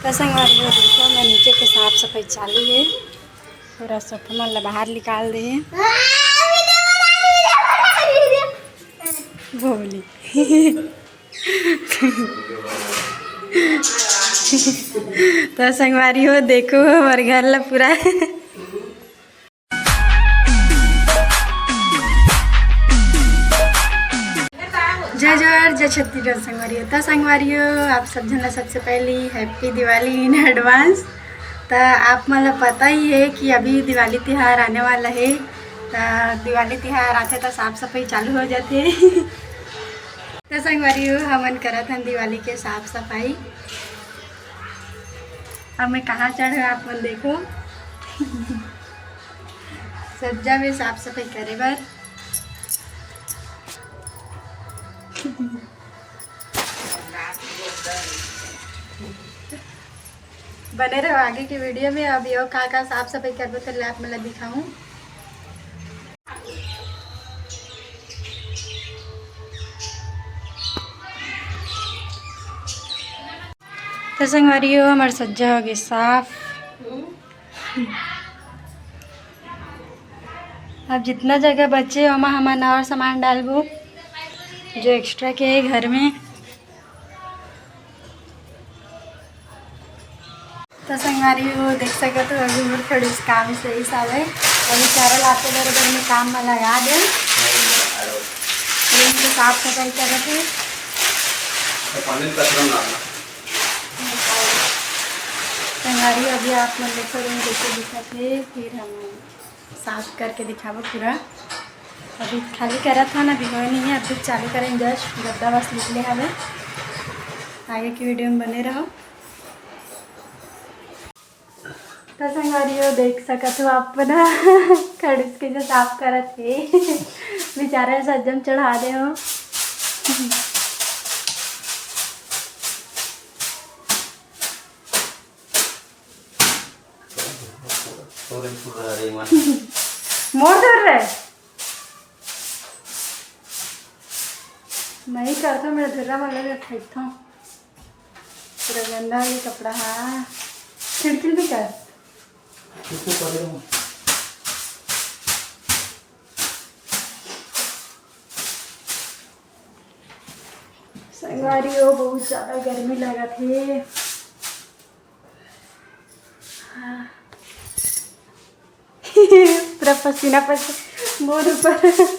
तो संगवारी हो देखो मैं नीचे के साफ सफाई चालू है। पूरा सोफा मतलब बाहर निकाल दे बोली तो संगवारी हो देखो हमारे घर ला पूरा जय जोहार जय छत्तीसगढ़ संगवारी तो संगवारी हो आप सब जन सबसे पहले हैप्पी दिवाली इन एडवांस। तो आप मतलब पता ही है कि अभी दिवाली त्यौहार आने वाला है। तो दिवाली त्यौहार आते तो साफ सफाई चालू हो जाते तो संगवारी हो हमन करत हन दिवाली के साफ सफाई। अब मैं कहाँ चढ़े आप मन देखो सज्जा में साफ सफाई करे बर बने रहो आगे की वीडियो में। अब यो का साफ सफाई करबो तो आप मतलब दिखाऊं। तो संगवारी हो हमारे सज्जा हो गई साफ। अब जितना जगह बचे वहाँ हम और सामान डालबो जो एक्स्ट्रा के है घर में। तो संगवारी हो देख सके तो अभी मोर थोड़ी काम सही सावे अभी चारल आते बराबर में काम में लगा दे साफ सफाई कर रहे संगवारी। अभी आप मन देखो रूम कैसे दिखा थे फिर हम साफ करके दिखाबो पूरा। अभी खाली करा था ना भिगो नहीं है अभी चालू करें जस्ट गद्दा बस निकले हमें। आगे की वीडियो में बने रहो। तो संगवारी हो देख सकत हो आप ना खड़िस के जो साफ करत थे बेचारे सज्जम चढ़ा दे हो। मोड़ दौड़ रहे नहीं करता मेरा धर्रा वाला भी फेंकता हूँ पूरा गंदा ये कपड़ा। हाँ खिड़की भी कर संगवारी हो बहुत ज़्यादा गर्मी लगा थे। हाँ पूरा पसीना पसीना मोर ऊपर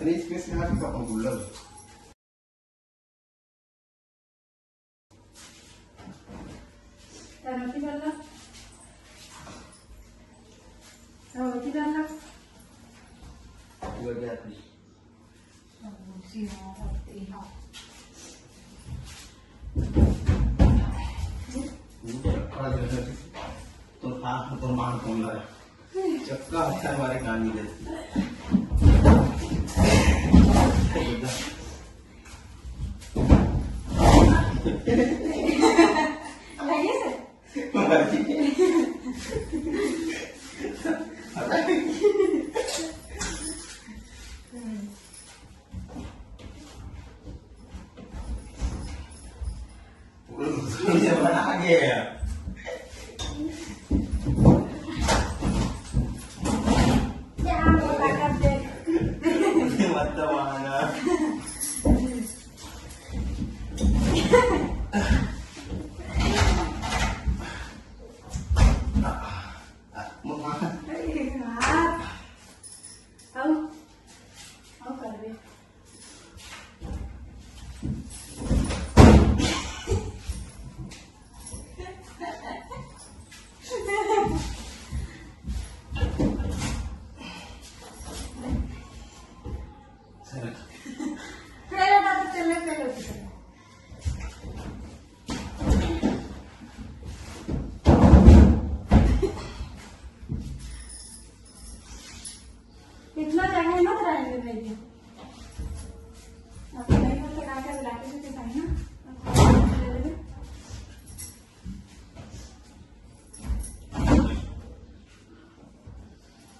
Três peças que fica pulando. Roti डालना, roti डालना। Dua jati. तो हाथ तो मार कौन लगा चक्का होता है हमारे कान में पूरा बना गया इतना जगह मत रहेंगे भैया, अब नहीं हो तो काका बुलाते थे ना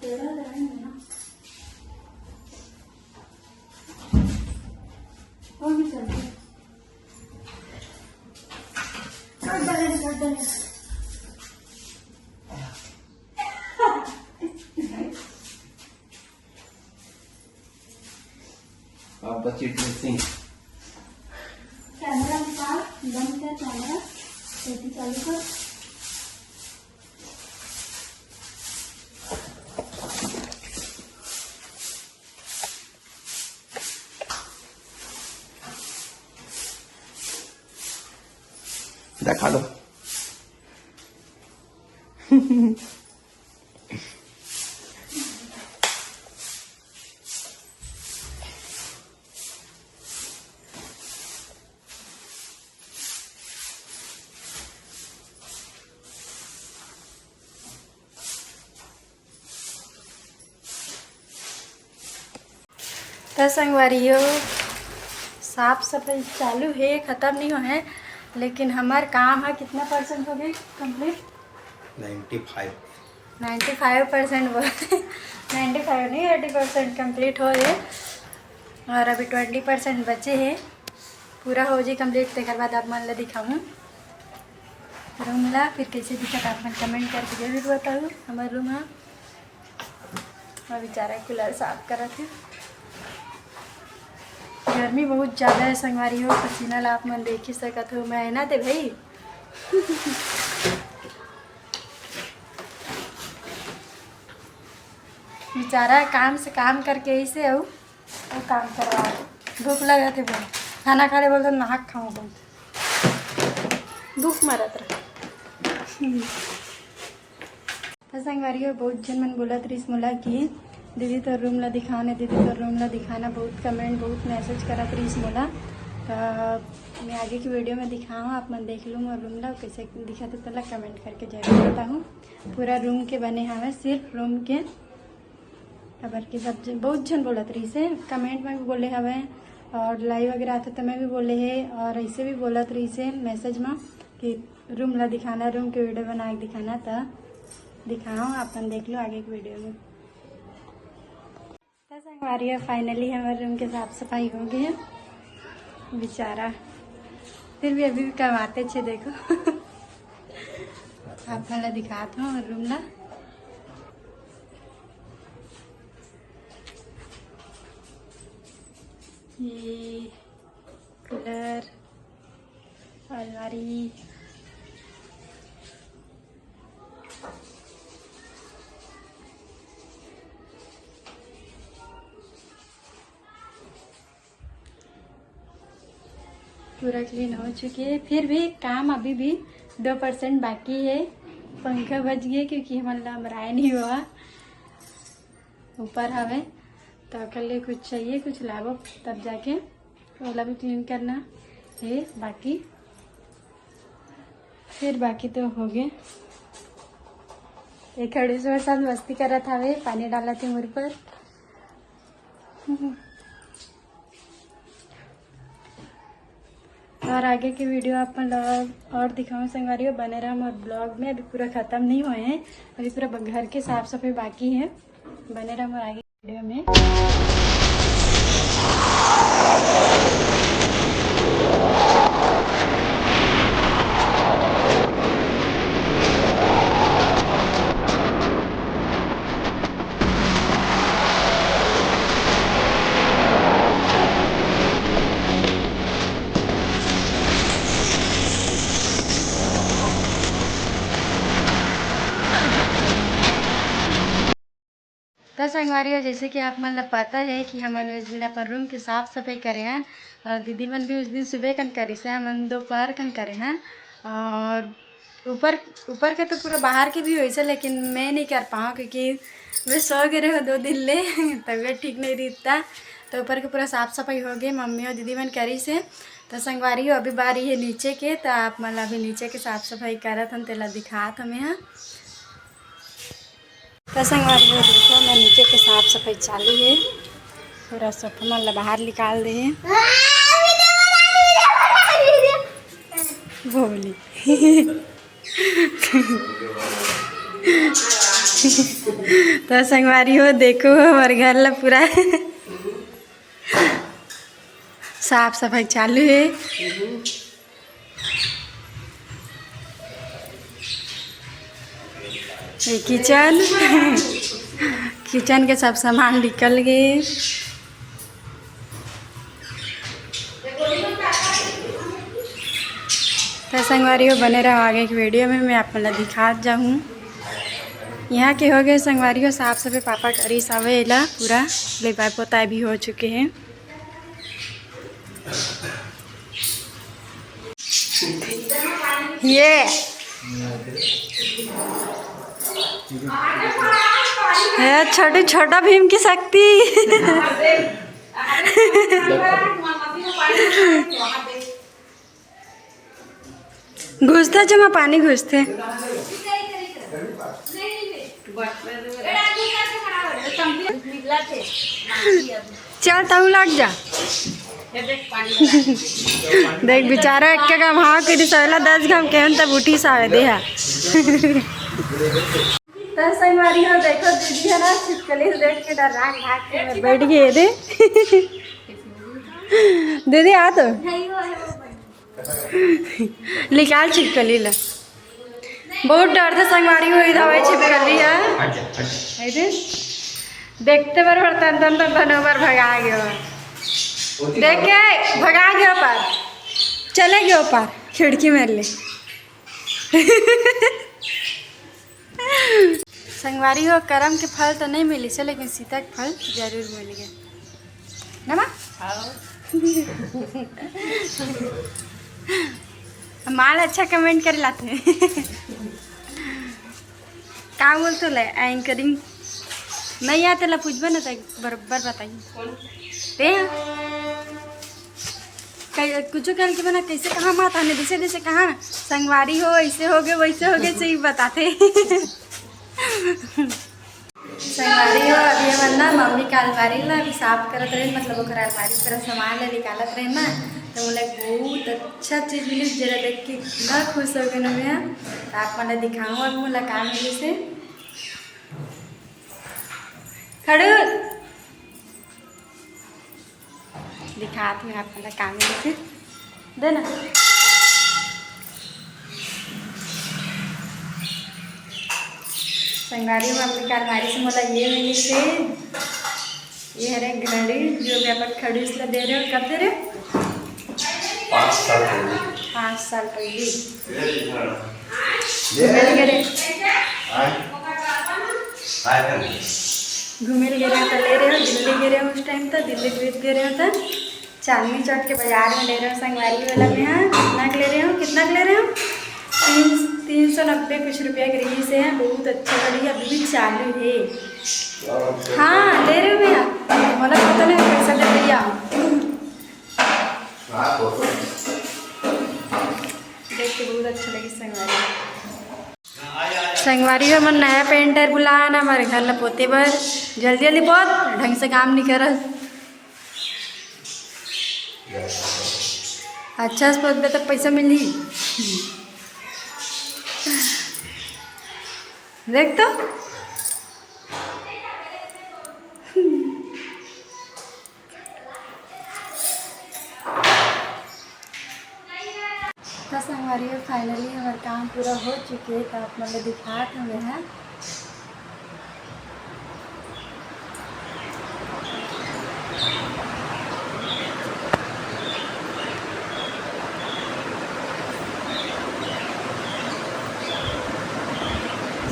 तेरा रहेंगे ना और भी चलते आप बच्चे ड्रेसिंग कैमरा निकाल, बंद कर कैमरा, रोटी चालू कर। दिखा दो तो संगवारियों साफ सफाई चालू है, ख़त्म नहीं हुआ है, लेकिन हमारा काम है कितना परसेंट हो गई कंप्लीट? 95% वो 95 नहीं 80% कंप्लीट हो गए और अभी 20% बचे हैं। पूरा हो जाए कंप्लीट तो बाद आप मन ला दिखाऊँ रूम ला, फिर कैसे दिखा आप मन कमेंट करके जरूर बताऊँ। हमारा रूम है और बेचारा कूलर साफ करा थे। गर्मी बहुत ज़्यादा है संगवारी हो, पसीना ला आप मन देख ही सकत हो। मैं ना ते भाई बेचारा काम से काम करके ऐसे आओ और काम करवा भूख लगा थे बहुत, खाना खा रहे बोलते नाक खाऊँ बहुत दुख मरत रहा। तो संगवारी हो बहुत जन मन बोलत रही मोला कि दीदी तो रूम ला दिखाने, दीदी तो रूम ला दिखाना, बहुत कमेंट बहुत मैसेज करत रही मोला। तो मैं आगे की वीडियो में दिखाऊँ, आप मन देख लूँ और रूम ला कैसे दिखा तो पहले कमेंट करके जरूर बताऊँ। पूरा रूम के बने हमें सिर्फ रूम के खबर की सब बहुत जन बोलत रही से कमेंट में भी बोले हवे और लाइव वगैरह आते तो मैं भी बोले है और ऐसे भी बोलत रही से मैसेज में कि रूम ला दिखाना, रूम के वीडियो बना के दिखाना। तो दिखाऊँ, अपन देख लो आगे की वीडियो में। संगवारी फाइनली हमारे रूम के साफ सफाई हो गई है, बेचारा फिर भी अभी भी कमाते छे देखो आप वाला दिखाता हूँ रूम ला। ये कूलर, अलमारी, पूरा क्लीन हो चुकी है। फिर भी काम अभी भी 2% बाकी है। पंखा बच गए क्योंकि हमारा मराया नहीं हुआ ऊपर हवे, तो कल लिए कुछ चाहिए, कुछ लाभो तब जाके ओला भी क्लीन करना है बाकी। फिर बाकी तो हो गए। एक खड़ूस मेरे साथ मस्ती कर रहा था, वे पानी डाला थी मुझ पर। और आगे की वीडियो आप लोग और दिखाऊँ संगवारी हो, बने रहा। और ब्लॉग में अभी पूरा ख़त्म नहीं हुए हैं, अभी पूरा घर के साफ सफाई बाकी है। बने रहा और आगे वीडियो में। तो संगवारी हो, जैसे कि आप मतलब पता है कि हम उस दिन अपन रूम की साफ़ सफाई करे हैं, और दीदी मन भी उस दिन सुबह कन करी से, हम दोपहर कन करे हैं। और ऊपर ऊपर के तो पूरा बाहर के भी वैसे, लेकिन मैं नहीं कर पाऊँ क्योंकि मैं सो गए हो 2 दिन ले तबीयत ठीक नहीं रही था। तो ऊपर के पूरा साफ़ सफाई हो गई, मम्मी और दीदी मन करी से। तो संगवारी हो, अभी बारी है नीचे के, तो आप मतलब अभी नीचे के साफ़ सफाई करत हम, तेला दिखात हमें यहाँ। तो संगवारी हो, देखो मैं नीचे के साफ सफाई चालू है। पूरा सोफा मतलब बाहर निकाल दे बोली तो संगवारी हो, देखो हमारे घर ला पूरा साफ सफाई चालू है। ये किचन के सब सामान निकल गए। तो संगवारी हो, बने रहो आगे की वीडियो में, मैं आप मतलब दिखा जाऊँ। यहाँ के हो गए संगवारी हो साफ सफाई, पापा करी सवेला पूरा लिपाई पोताई भी हो चुके हैं। ये छोटे छोटा भीम की शक्ति घुसते जमा पानी घुसते। चल तू लग जा। देख बेचारा एक का भाव के सवेला 10 घम के तब उठी सावे देहा। तो संगवारी हो, देखो दीदी है ना छिपकली से देख के डर भाग के बैठ गए दे। दीदी आ तो निकाल छिपकली ला, बहुत डर था संगवारी हो। इधर छिपकली है देखते बार तन बार भगा गया, देख के भगा गया पार, चले गए पार खिड़की में ले। संगवारी हो, करम के फल तो नहीं मिली से, लेकिन सीता के फल जरूर मिल गए ना माँ। माल अच्छा कमेंट कर लाते क्या बोल तो ले एंकरिंग नहीं आते ला, पूछबा ना तो बराबर बताइए। कुछ कल के बना कैसे कहाँ माता ने दिसे दिसे कहाँ संगवारी हो, ऐसे हो गए वैसे हो गए, सही बताते। संगवारी हो, अभी हम ना मम्मी का अलमारी ला अभी साफ करत रहे, मतलब वो अलमारी पर सामान ला निकालत रहे ना, तो मुझे बहुत अच्छा चीज़ मिली, जरा देख के इतना खुश हो गए ना भैया। तो आप मतलब दिखाऊँ और मुझे काम मिली से खड़ू दिखाती हूँ आप मतलब काम मिली से देना। संगवारी मम्मी का अलमारी से मतलब ये मिली से, ये है घड़ी जो भी अपन खड़ी उसला दे रहे हो, कब दे रहे हो? 5 साल पहले। 5 साल पहले घूमे ले गए तो ले रहे हो, दिल्ली गए रहे हो उस टाइम तो दिल्ली ट्रिप गए रहे हो तो चांदनी चौक के बाजार में ले रहे हो संगवारी वाला में। हाँ कितना के ले रहे हो, कितना के ले रहे हो? 390 कुछ रुपया की रील से है। बहुत अच्छा गाड़ी अभी भी चालू है। हाँ ले रहे हो भैया, बोला पता नहीं पैसा दे भैया। देख के बहुत अच्छा लगी संगवारी। संगवारी में मन नया पेंटर बुलाया ना हमारे घर ला पोते बर। जल्दी जल्दी पोत, ढंग से काम नहीं कर। अच्छा से पोत बे तब पैसा मिली। देख तो संगवारी फाइनली हमारा काम पूरा हो चुके तो आप मतलब दिखाते हुए हैं।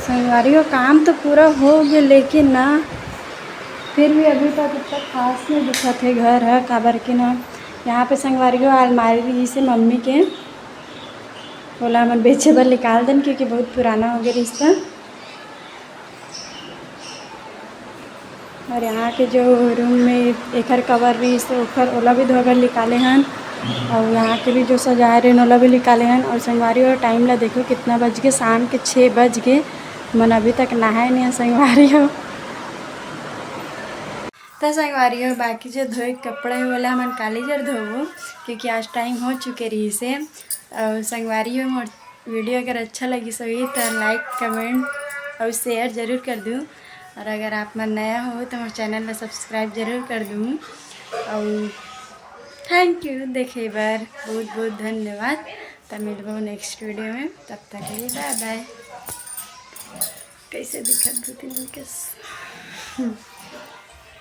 संगवारी का काम तो पूरा हो गया लेकिन ना फिर भी अभी तक इतना खास नहीं दिखा थे घर है काबर के ना। यहाँ पे संगवारी को अलमारी से मम्मी के बोला मन बेचे बर निकाल दें क्योंकि बहुत पुराना हो गया रिश्ता। और यहाँ के जो रूम में एक कवर भी से ऊपर ओला भी धोकर निकाले हैं और यहाँ के भी जो सजाए रहे ओला भी निकाले हैं। और संगवारी और टाइम ला देखो कितना बज गए, शाम के 6 बज गए। मन अभी तक नहाए नहीं है संगवारी हो। तो संगवारी हो बाकी जो धोए कपड़े वाला मन काली जर धोबो क्योंकि आज टाइम हो चुके रही से। और संगवारी हो मोर वीडियो अगर अच्छा लगी सही तो लाइक कमेंट और शेयर ज़रूर कर दूँ। और अगर आप मन नया हो तो मेरे चैनल में सब्सक्राइब ज़रूर कर दूँ। और थैंक यू देखे बार बहुत बहुत धन्यवाद। तो मिलबो नेक्स्ट वीडियो में, तब तक के लिए बाय बाय। कैसे दिखा 2-3 दिन के